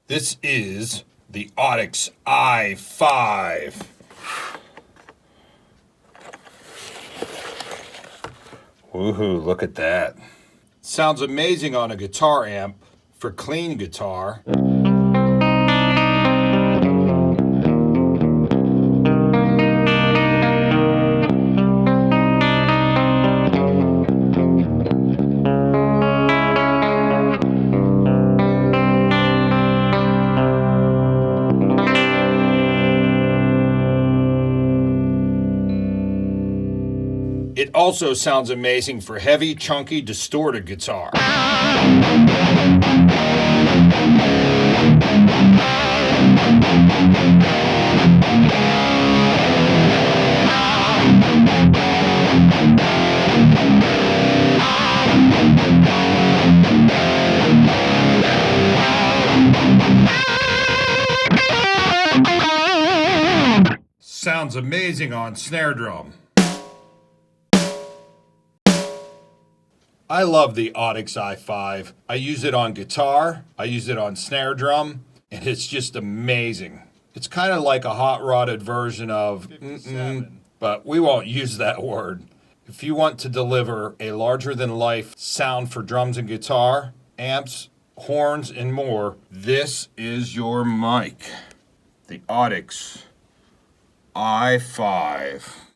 This is the Audix i5. Woohoo, look at that. Sounds amazing on a guitar amp for clean guitar. It also sounds amazing for heavy, chunky, distorted guitar. Sounds amazing on snare drum. I love the Audix i5. I use it on guitar, I use it on snare drum, and it's just amazing. It's kind of like a hot-rodded version of but we won't use that word. If you want to deliver a larger-than-life sound for drums and guitar, amps, horns, and more, this is your mic. The Audix i5.